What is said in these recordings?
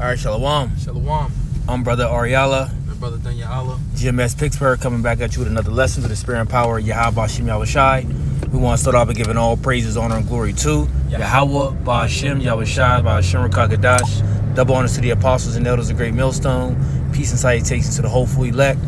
All right, Shalom. Shalom. I'm Brother Ariala. My brother Danyala. GMS Pittsburgh coming back at you with another lesson to the Spirit and Power of Yahweh Ba'Shem Yahushai. We want to start off by giving all praises, honor, and glory to Yahweh Ba'Shem Yahushai Ba'Shem Rakakadash. Double honors to the apostles and elders of Great Millstone. Peace and salutations to the hopeful elect.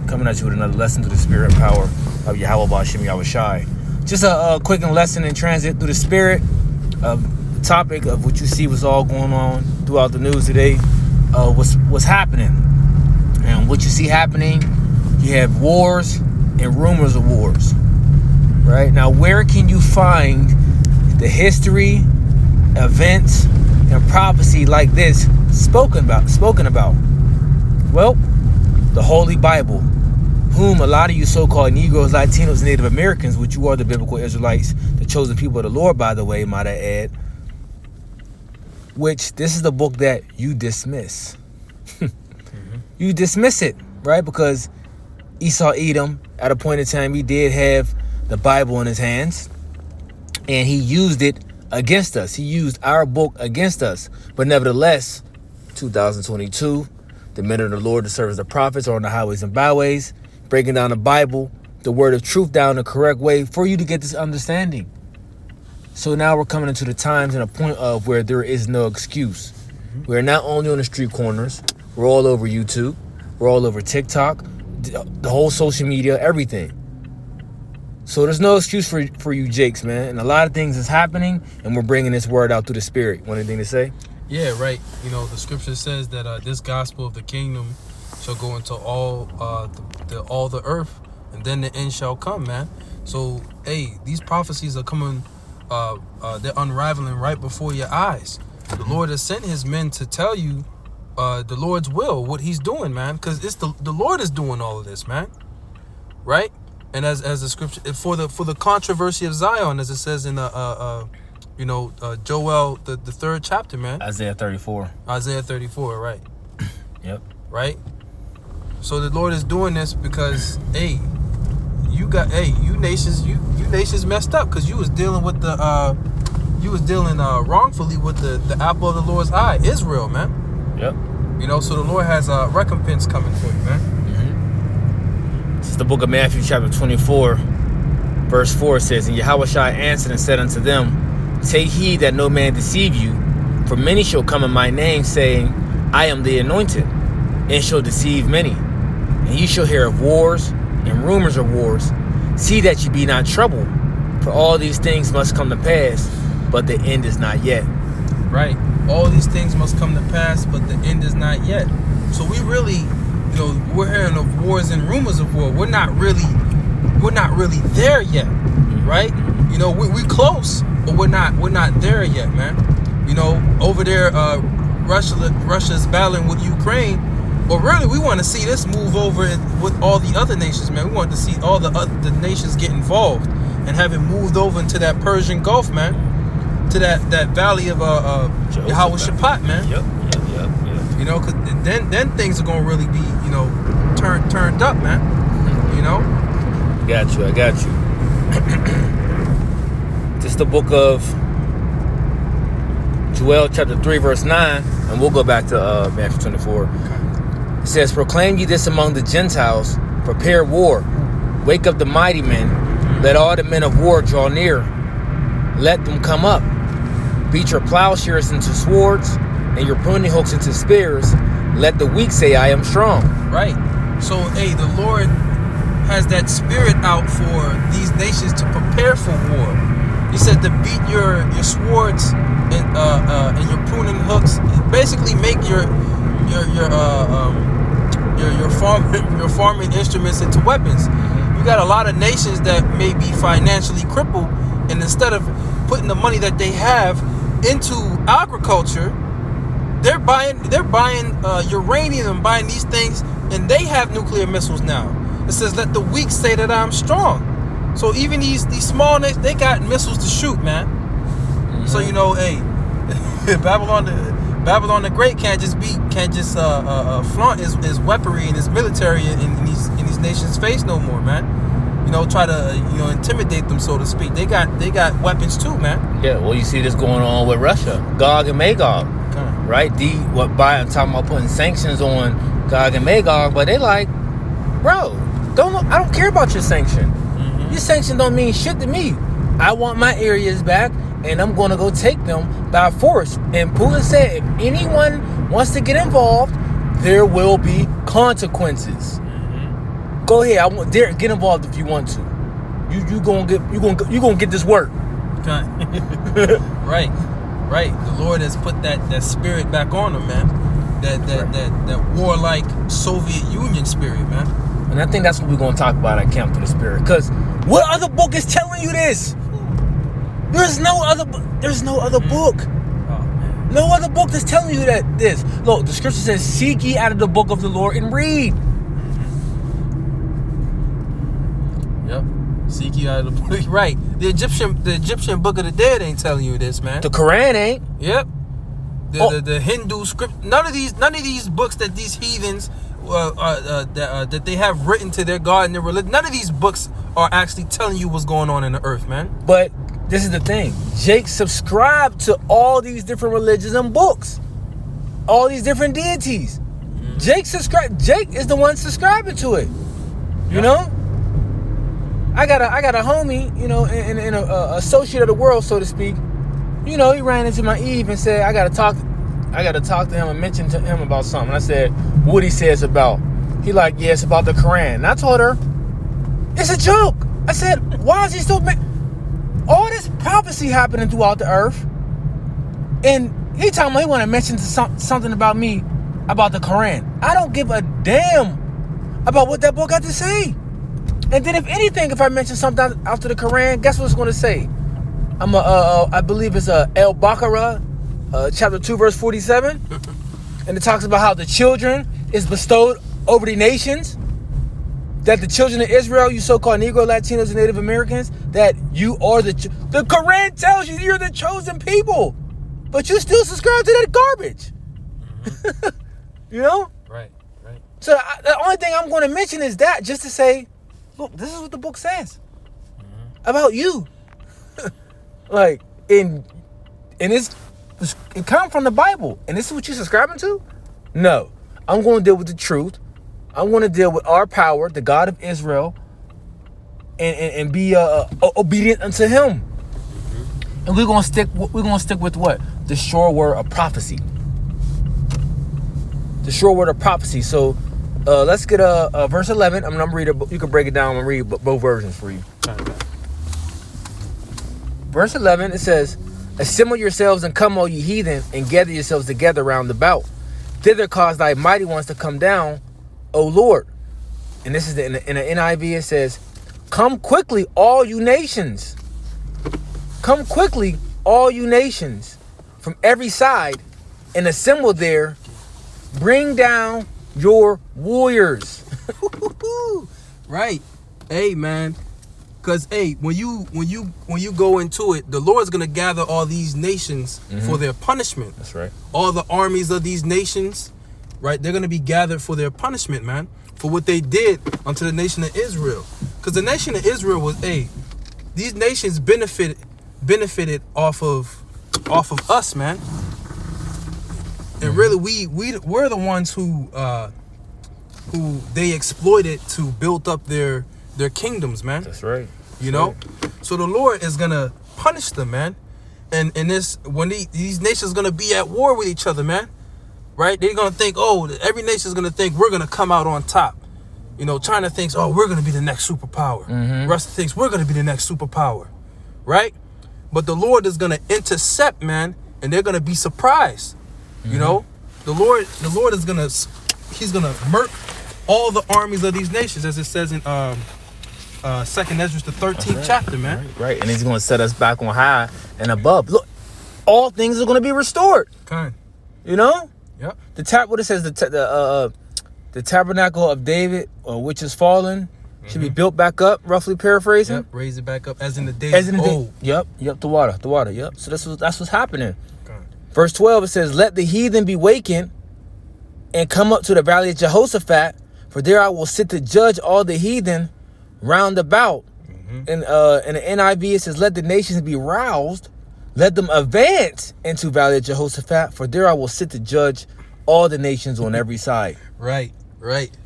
Coming at you with another lesson to the Spirit and Power of Yahweh Ba'Shem Yahushai. Just a quick lesson in transit through the Spirit. The topic of what you see was all going on throughout the news today. What's happening, and what you see happening, you have wars and rumors of wars. Right now, where can you find the history, events, and prophecy like this spoken about? Well, the Holy Bible, whom a lot of you so-called Negroes, Latinos, Native Americans, which you are the biblical Israelites, the chosen people of the Lord, by the way, might I add, which this is the book that you dismiss. You dismiss it, right? Because Esau Edom, at a point in time, he did have the Bible in his hands, and he used it against us. He used our book against us. But nevertheless, 2022, the men of the Lord to serve as the prophets are on the highways and byways, breaking down the Bible, the word of truth, down the correct way for you to get this understanding. So now we're coming into the times and a point of where there is no excuse. We're not only on the street corners, we're all over YouTube, we're all over TikTok, the whole social media, everything. So there's no excuse for you jakes, man. And a lot of things is happening, and we're bringing this word out through the Spirit. Want anything to say? Yeah, right. You know, the scripture says that this gospel of the kingdom shall go into all the earth, and then the end shall come, man. So, hey, these prophecies are coming. They're unraveling right before your eyes. The Lord has sent his men to tell you the Lord's will, what he's doing, man, because it's the Lord is doing all of this, man, right? And as the scripture for the controversy of Zion, as it says in Joel the third chapter, man. Isaiah 34, right? Yep. Right. So the Lord is doing this because you nations messed up because you was dealing with wrongfully with the apple of the Lord's eye, Israel, man. Yep. You know, so the Lord has a recompense coming for you, man. This is the book of Matthew, chapter 24, verse 4 says, And Yahushua answered and said unto them, Take heed that no man deceive you, for many shall come in my name, saying, I am the anointed, and shall deceive many. And ye shall hear of wars and rumors of wars. See that ye be not troubled, for all these things must come to pass, but the end is not yet. Right. All these things must come to pass, but the end is not yet. So we really, we're hearing of wars and rumors of war. We're not really there yet, right? We close, but we're not there yet, man. Over there, Russia's battling with Ukraine. But really, we want to see this move over with all the other nations, man. We want to see all the nations get involved and have it moved over into that Persian Gulf, man. To that valley of Yehoshaphat, man. Yep. Because then things are gonna really be, turned up, man. I got you. This is the book of Joel, chapter 3, verse 9, and we'll go back to Matthew 24. It says, Proclaim ye this among the Gentiles, prepare war, wake up the mighty men, let all the men of war draw near, let them come up. Beat your plowshares into swords and your pruning hooks into spears. Let the weak say, I am strong. Right. So, the Lord has that spirit out for these nations to prepare for war. He said to beat your swords and your pruning hooks. Basically, make your farming instruments into weapons. You got a lot of nations that may be financially crippled, and instead of putting the money that they have into agriculture, they're buying uranium and buying these things, and they have nuclear missiles now. It says, let the weak say that I'm strong. So even these small nations, they got missiles to shoot, man. So Babylon the Great can't just flaunt his weaponry and his military in these nations' face no more, man. Try to intimidate them, so to speak. They got weapons too, man. Yeah, well, you see this going on with Russia, Gog and Magog. Okay. right? I'm talking about putting sanctions on Gog and Magog, but they like, bro, I don't care about your sanction. Your sanction don't mean shit to me. I want my areas back, and I'm going to go take them by force. And Putin said, if anyone wants to get involved, there will be consequences. Go ahead, get involved if you want to. You gonna get this work. Right. The Lord has put that spirit back on them, man. That warlike Soviet Union spirit, man. And I think that's what we're gonna talk about at Camp to the Spirit. Because what other book is telling you this? There's no other book. Oh, man. No other book that's telling you this. Look, the scripture says, seek ye out of the book of the Lord and read. Yep. Seek ye out of the book. Right. The Egyptian book of the dead ain't telling you this, man. The Quran ain't. Yep. The Hindu script. None of these books that these heathens that they have written to their God and their religion. None of these books are actually telling you what's going on in the earth, man. But this is the thing. Jake subscribed to all these different religions and books, all these different deities. Jake is the one subscribing to it. You know. I got a homie, you know, in a associate of the world, so to speak. You know, he ran into my Eve and said, I gotta talk to him and mention to him about something. I said, what he says about? He like, yeah, it's about the Quran. And I told her, it's a joke. I said, why is he still all this prophecy happening throughout the earth? And he told me he want to mention something about me, about the Quran. I don't give a damn about what that book got to say. And then if anything, if I mention something after the Quran, guess what it's going to say? I believe it's Al-Baqarah, chapter 2, verse 47. And it talks about how the children is bestowed over the nations. That the children of Israel, you so-called Negro, Latinos, and Native Americans, that you are the Quran tells you you're the chosen people. But you still subscribe to that garbage. You know? Right. So the only thing I'm going to mention is that, just to say, look, this is what the book says about you. Like, it comes from the Bible, and this is what you're subscribing to? No, I'm going to deal with the truth. I'm going to deal with our power, the God of Israel, and be obedient unto Him. And we're going to stick with what? The sure word of prophecy. The sure word of prophecy. So let's get verse 11. I'm going to read it. You can break it down and read both versions for you. Verse 11, it says, assemble yourselves and come, all ye heathen, and gather yourselves together round about. Thither cause thy mighty ones to come down, O Lord. And this is in the NIV, it says, come quickly, all you nations. Come quickly, all you nations, from every side, and assemble there. Bring down your warriors. Right. Hey, man. Because, hey, when you go into it, the Lord's going to gather all these nations for their punishment. That's right. All the armies of these nations, right? They're going to be gathered for their punishment, man, for what they did unto the nation of Israel. Because the nation of Israel was, these nations benefited off of us, man. And really, we're the ones who they exploited to build up their kingdoms, man. That's right. You know? So the Lord is going to punish them, man. And when these nations are going to be at war with each other, man. Right? They're going to think, every nation is going to think we're going to come out on top. You know, China thinks, we're going to be the next superpower. Russia thinks we're going to be the next superpower. Right? But the Lord is going to intercept, man, and they're going to be surprised. You know? The Lord is going to, he's going to murk all the armies of these nations, as it says in 2nd Ezra, the 13th chapter, man. Right. And he's going to set us back on high and above. Look, all things are going to be restored. Okay. You know? Yep. What it says, the tabernacle of David, which is fallen, should be built back up, roughly paraphrasing. Yep. Raise it back up as in the days of old. Yep. The water. Yep. So that's what's happening. Okay. Verse 12, it says, let the heathen be wakened and come up to the valley of Jehoshaphat, for there I will sit to judge all the heathen round about. In the NIV, it says, let the nations be roused. Let them advance into Valley of Jehoshaphat, for there I will sit to judge all the nations on every side. Right.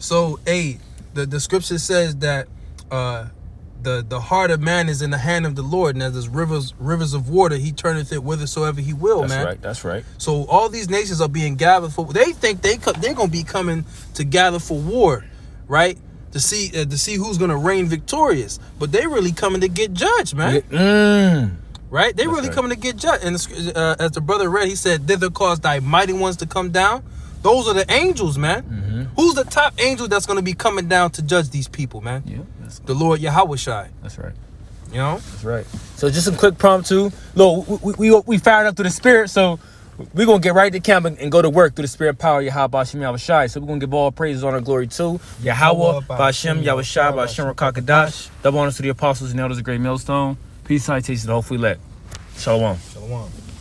So, the scripture says that the heart of man is in the hand of the Lord, and as there's rivers of water, he turneth it whithersoever he will, man. That's right. So all these nations are being gathered for. They think they're gonna be coming to gather for war, right? To see who's gonna reign victorious. But they really coming to get judged, man. Right? They really coming to get judged. And as the brother read, he said, "Thither cause thy mighty ones to come down." Those are the angels, man. Who's the top angel that's gonna be coming down to judge these people, man? Yeah, the Lord Yahushai. That's right. You know? That's right. So just some quick promptu. Look, we fired up through the spirit, so we're going to get right to camp and go to work through the spirit power of Yahweh Ba'Shem Yahushai. So we're going to give all praises, honor, and glory to Yahweh Ba'Shem Yahushai Ba'Shem Rakakadash. Double honors to the apostles and elders of Great Millstone. Peace, citation, hopefully let. Shalom. Shalom.